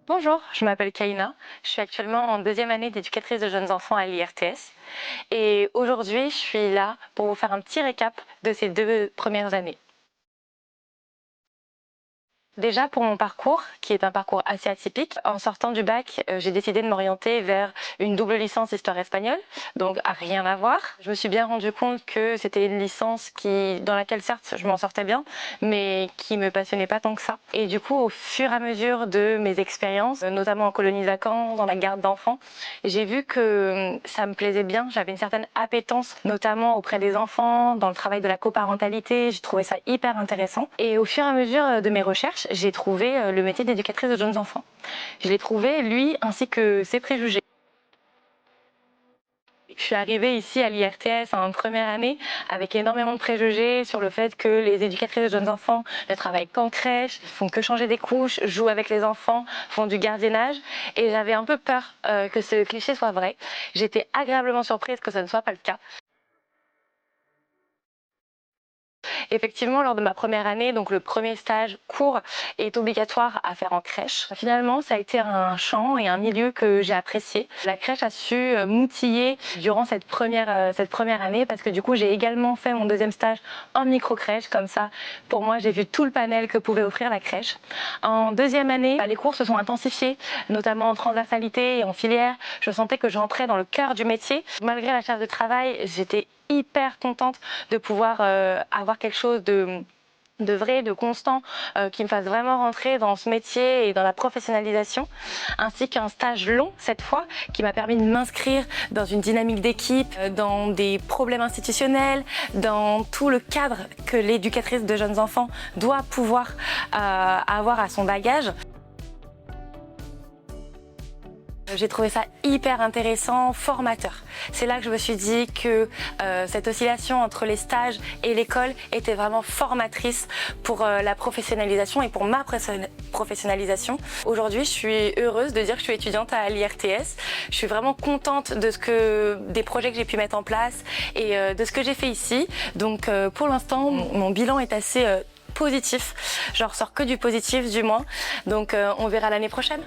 Bonjour, je m'appelle Kaina. Je suis actuellement en deuxième année d'éducatrice de jeunes enfants à l'IRTS. Et aujourd'hui, je suis là pour vous faire un petit récap de ces 2 premières années. Déjà pour mon parcours, qui est un parcours assez atypique, en sortant du bac, j'ai décidé de m'orienter vers une double licence histoire espagnole, donc à rien à voir. Je me suis bien rendu compte que c'était une licence dans laquelle certes je m'en sortais bien, mais qui me passionnait pas tant que ça. Et du coup, au fur et à mesure de mes expériences, notamment en colonie de vacances, dans la garde d'enfants, j'ai vu que ça me plaisait bien. J'avais une certaine appétence, notamment auprès des enfants, dans le travail de la coparentalité. J'ai trouvé ça hyper intéressant. Et au fur et à mesure de mes recherches, j'ai trouvé le métier d'éducatrice de jeunes enfants. Je l'ai trouvé, lui, ainsi que ses préjugés. Je suis arrivée ici à l'IRTS en première année avec énormément de préjugés sur le fait que les éducatrices de jeunes enfants ne travaillent qu'en crèche, font que changer des couches, jouent avec les enfants, font du gardiennage. Et j'avais un peu peur que ce cliché soit vrai. J'étais agréablement surprise que ça ne soit pas le cas. Effectivement, lors de ma première année, donc le premier stage court est obligatoire à faire en crèche. Finalement, ça a été un champ et un milieu que j'ai apprécié. La crèche a su m'outiller durant cette première année parce que du coup, j'ai également fait mon deuxième stage en micro-crèche. Comme ça, pour moi, j'ai vu tout le panel que pouvait offrir la crèche. En deuxième année, les cours se sont intensifiés, notamment en transversalité et en filière. Je sentais que j'entrais dans le cœur du métier. Malgré la charge de travail, j'étais hyper contente de pouvoir avoir quelque chose de vrai, de constant, qui me fasse vraiment rentrer dans ce métier et dans la professionnalisation, ainsi qu'un stage long cette fois, qui m'a permis de m'inscrire dans une dynamique d'équipe, dans des problèmes institutionnels, dans tout le cadre que l'éducatrice de jeunes enfants doit pouvoir avoir à son bagage. J'ai trouvé ça hyper intéressant, formateur. C'est là que je me suis dit que cette oscillation entre les stages et l'école était vraiment formatrice pour la professionnalisation et pour ma professionnalisation. Aujourd'hui, je suis heureuse de dire que je suis étudiante à l'IRTS. Je suis vraiment contente des projets que j'ai pu mettre en place et de ce que j'ai fait ici. Donc pour l'instant, mon bilan est assez positif. Je ressors que du positif du moins. Donc on verra l'année prochaine.